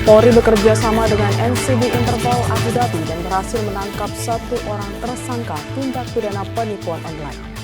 Polri bekerja sama dengan NCB Interpol Abu Dhabi dan berhasil menangkap 1 orang tersangka tindak pidana penipuan online.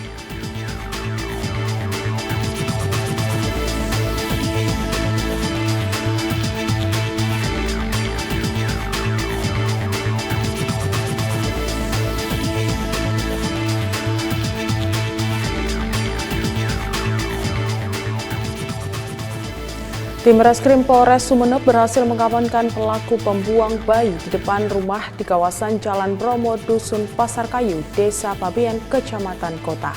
Tim Reskrim Polres Sumeneb berhasil mengamankan pelaku pembuang bayi di depan rumah di kawasan Jalan Bromo, Dusun Pasar Kayu, Desa Pabean, Kecamatan Kota.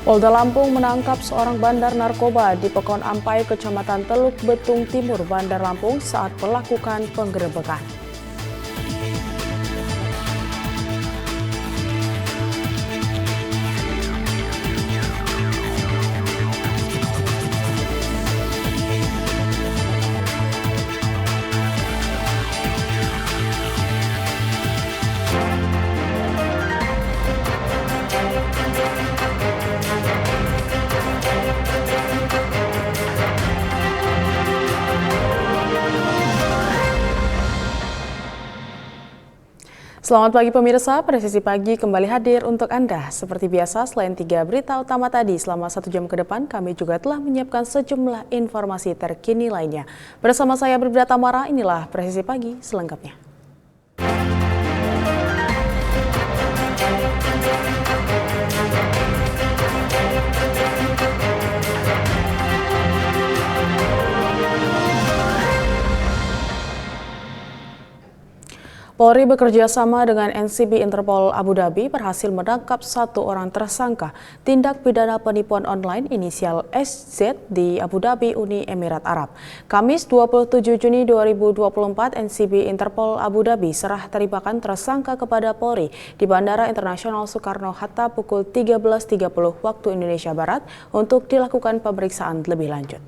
Polda Lampung menangkap seorang bandar narkoba di Pekon Ampai, Kecamatan Teluk Betung Timur, Bandar Lampung saat melakukan penggerebekan. Selamat pagi pemirsa, Presisi Pagi kembali hadir untuk Anda. Seperti biasa, selain 3 berita utama tadi, selama 1 jam ke depan kami juga telah menyiapkan sejumlah informasi terkini lainnya. Bersama saya Bribda Tamara, inilah Presisi Pagi selengkapnya. Polri bekerja sama dengan NCB Interpol Abu Dhabi berhasil menangkap 1 orang tersangka tindak pidana penipuan online inisial SZ di Abu Dhabi, Uni Emirat Arab. Kamis 27 Juni 2024, NCB Interpol Abu Dhabi serah terimakan tersangka kepada Polri di Bandara Internasional Soekarno-Hatta pukul 13.30 waktu Indonesia Barat untuk dilakukan pemeriksaan lebih lanjut.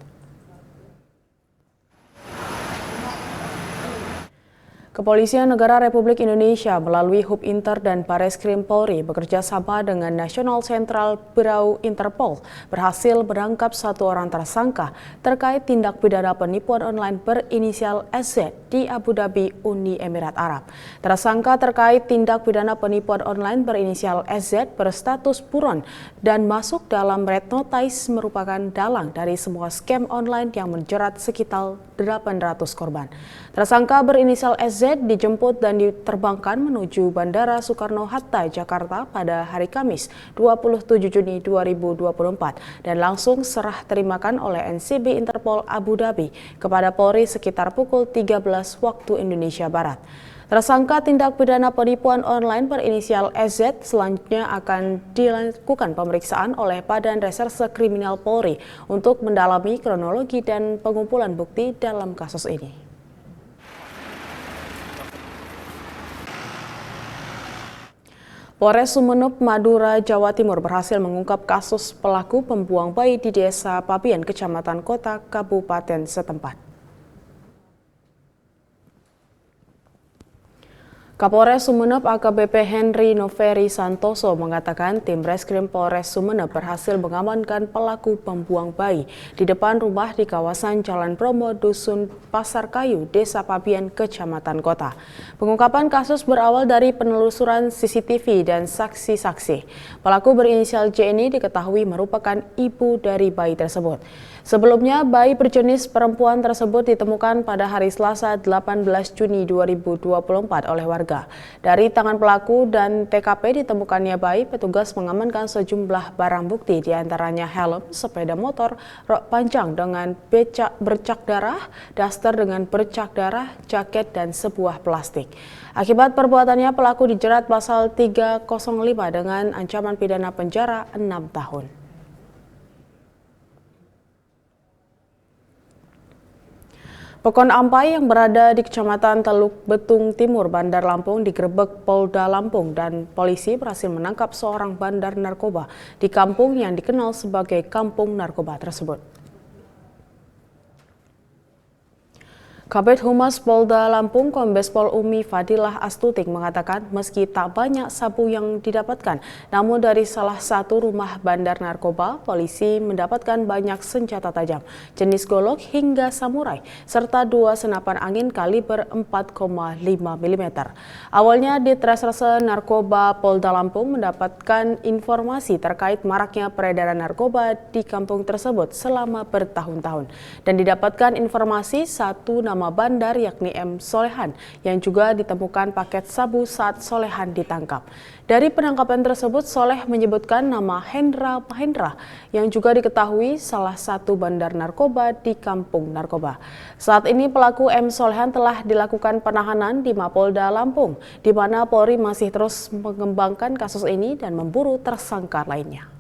Kepolisian Negara Republik Indonesia melalui Hub Inter dan Bareskrim Polri bekerja sama dengan National Central Bureau Interpol berhasil menangkap 1 orang tersangka terkait tindak pidana penipuan online berinisial SZ di Abu Dhabi, Uni Emirat Arab. Tersangka terkait tindak pidana penipuan online berinisial SZ berstatus buron dan masuk dalam red notice merupakan dalang dari semua scam online yang menjerat sekitar 800 korban. Tersangka berinisial SZ dijemput dan diterbangkan menuju Bandara Soekarno-Hatta, Jakarta pada hari Kamis 27 Juni 2024 dan langsung serah terimakan oleh NCB Interpol Abu Dhabi kepada Polri sekitar pukul 13 waktu Indonesia Barat. Tersangka tindak pidana penipuan online berinisial SZ selanjutnya akan dilakukan pemeriksaan oleh Badan Reserse Kriminal Polri untuk mendalami kronologi dan pengumpulan bukti dalam kasus ini. Polres Sumeneb, Madura, Jawa Timur berhasil mengungkap kasus pelaku pembuang bayi di Desa Pabean, Kecamatan Kota, Kabupaten setempat. Kapolres Sumeneb AKBP Henry Noveri Santoso mengatakan tim Reskrim Polres Sumeneb berhasil mengamankan pelaku pembuang bayi di depan rumah di kawasan Jalan Bromo, Dusun Pasar Kayu, Desa Pabean, Kecamatan Kota. Pengungkapan kasus berawal dari penelusuran CCTV dan saksi-saksi. Pelaku berinisial J ini diketahui merupakan ibu dari bayi tersebut. Sebelumnya, bayi berjenis perempuan tersebut ditemukan pada hari Selasa 18 Juni 2024 oleh warga. Dari tangan pelaku dan TKP ditemukannya bayi, petugas mengamankan sejumlah barang bukti diantaranya helm, sepeda motor, rok panjang dengan bercak darah, daster dengan bercak darah, jaket, dan sebuah plastik. Akibat perbuatannya, pelaku dijerat pasal 305 dengan ancaman pidana penjara 6 tahun. Pekon Ampai yang berada di Kecamatan Teluk Betung Timur, Bandar Lampung digerebek Polda Lampung dan polisi berhasil menangkap seorang bandar narkoba di kampung yang dikenal sebagai Kampung Narkoba tersebut. Kabid Humas Polda Lampung Kombes Pol Umi Fadilah Astutik mengatakan meski tak banyak sabu yang didapatkan, namun dari salah satu rumah bandar narkoba, polisi mendapatkan banyak senjata tajam, jenis golok hingga samurai, serta 2 senapan angin kaliber 4,5 mm. Awalnya Ditreskrimsus Narkoba Polda Lampung mendapatkan informasi terkait maraknya peredaran narkoba di kampung tersebut selama bertahun-tahun dan didapatkan informasi satu nama bandar yakni M. Solehan yang juga ditemukan paket sabu saat Solehan ditangkap. Dari penangkapan tersebut, Soleh menyebutkan nama Hendra Mahendra yang juga diketahui salah satu bandar narkoba di kampung narkoba. Saat ini pelaku M. Solehan telah dilakukan penahanan di Mapolda Lampung, di mana Polri masih terus mengembangkan kasus ini dan memburu tersangka lainnya.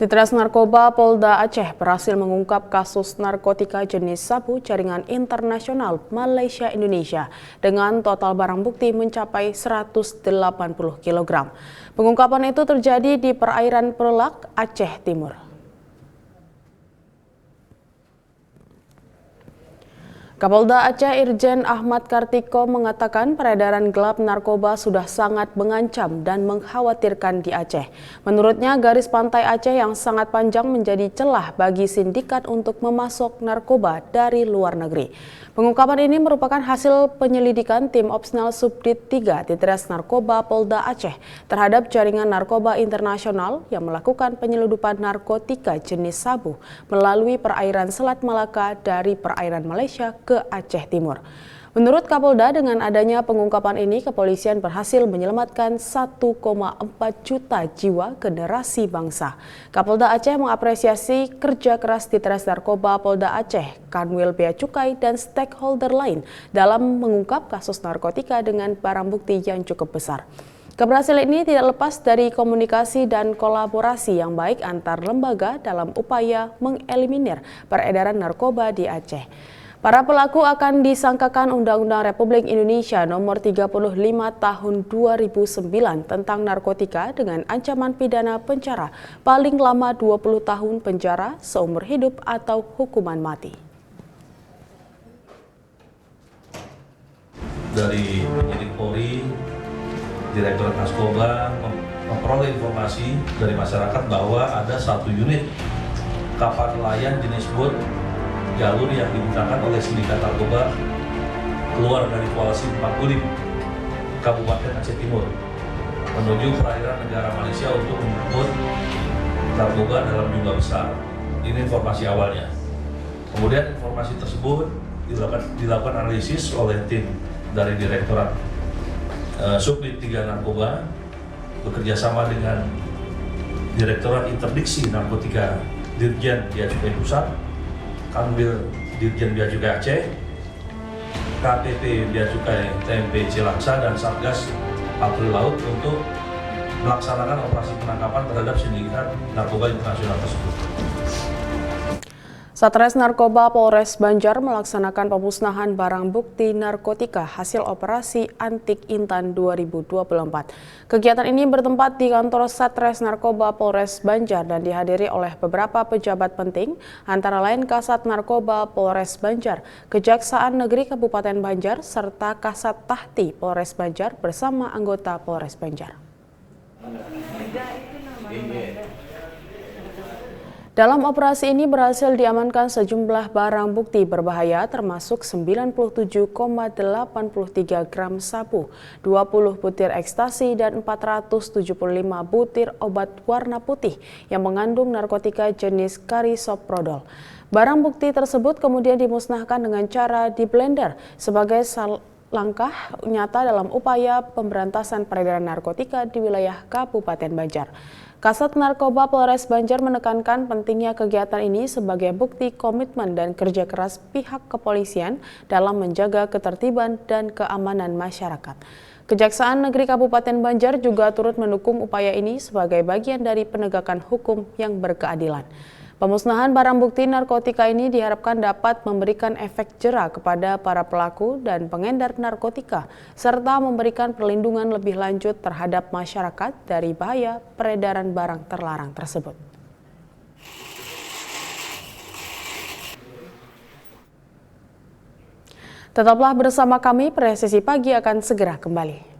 Ditres Narkoba Polda Aceh berhasil mengungkap kasus narkotika jenis sabu jaringan internasional Malaysia-Indonesia dengan total barang bukti mencapai 180 kg. Pengungkapan itu terjadi di perairan Perlak, Aceh Timur. Kapolda Aceh Irjen Ahmad Kartiko mengatakan peredaran gelap narkoba sudah sangat mengancam dan mengkhawatirkan di Aceh. Menurutnya garis pantai Aceh yang sangat panjang menjadi celah bagi sindikat untuk memasok narkoba dari luar negeri. Pengungkapan ini merupakan hasil penyelidikan tim Opsnal Subdit 3 Ditres Narkoba Polda Aceh terhadap jaringan narkoba internasional yang melakukan penyeludupan narkotika jenis sabu melalui perairan Selat Malaka dari perairan Malaysia ke Aceh Timur. Menurut Kapolda, dengan adanya pengungkapan ini, kepolisian berhasil menyelamatkan 1,4 juta jiwa generasi bangsa. Kapolda Aceh mengapresiasi kerja keras Ditres Narkoba Polda Aceh, Kanwil Bea Cukai, dan stakeholder lain dalam mengungkap kasus narkotika dengan barang bukti yang cukup besar. Keberhasilan ini tidak lepas dari komunikasi dan kolaborasi yang baik antar lembaga dalam upaya mengeliminir peredaran narkoba di Aceh. Para pelaku akan disangkakan Undang-Undang Republik Indonesia Nomor 35 Tahun 2009 tentang narkotika dengan ancaman pidana penjara paling lama 20 tahun penjara seumur hidup atau hukuman mati. Dari penyidik Polri, Direktorat Narkoba memperoleh informasi dari masyarakat bahwa ada satu unit kapal nelayan jenis boat jalur yang digunakan oleh sindikat narkoba keluar dari Kuala Simpang Kabupaten Aceh Timur menuju perairan negara Malaysia untuk menjemput narkoba dalam jumlah besar. Ini informasi awalnya. Kemudian informasi tersebut dilakukan analisis oleh tim dari Direktorat Subdit 3 Narkoba bekerja sama dengan Direktorat Interdiksi Narkotika Dirjen Bea Cukai Pusat, Kanwil Dirjen Bea Cukai Aceh, KPP Bea Cukai TMP Cilacap, dan Satgas Patroli Laut untuk melaksanakan operasi penangkapan terhadap sindikat narkoba internasional tersebut. Satres Narkoba Polres Banjar melaksanakan pemusnahan barang bukti narkotika hasil operasi Antik Intan 2024. Kegiatan ini bertempat di kantor Satres Narkoba Polres Banjar dan dihadiri oleh beberapa pejabat penting, antara lain Kasat Narkoba Polres Banjar, Kejaksaan Negeri Kabupaten Banjar, serta Kasat Tahti Polres Banjar bersama anggota Polres Banjar. Dalam operasi ini berhasil diamankan sejumlah barang bukti berbahaya termasuk 97,83 gram sabu, 20 butir ekstasi, dan 475 butir obat warna putih yang mengandung narkotika jenis karisoprodol. Barang bukti tersebut kemudian dimusnahkan dengan cara di-blender sebagai langkah nyata dalam upaya pemberantasan peredaran narkotika di wilayah Kabupaten Banjar. Kasat Narkoba Polres Banjar menekankan pentingnya kegiatan ini sebagai bukti komitmen dan kerja keras pihak kepolisian dalam menjaga ketertiban dan keamanan masyarakat. Kejaksaan Negeri Kabupaten Banjar juga turut mendukung upaya ini sebagai bagian dari penegakan hukum yang berkeadilan. Pemusnahan barang bukti narkotika ini diharapkan dapat memberikan efek jera kepada para pelaku dan pengedar narkotika, serta memberikan perlindungan lebih lanjut terhadap masyarakat dari bahaya peredaran barang terlarang tersebut. Tetaplah bersama kami, Presisi Pagi akan segera kembali.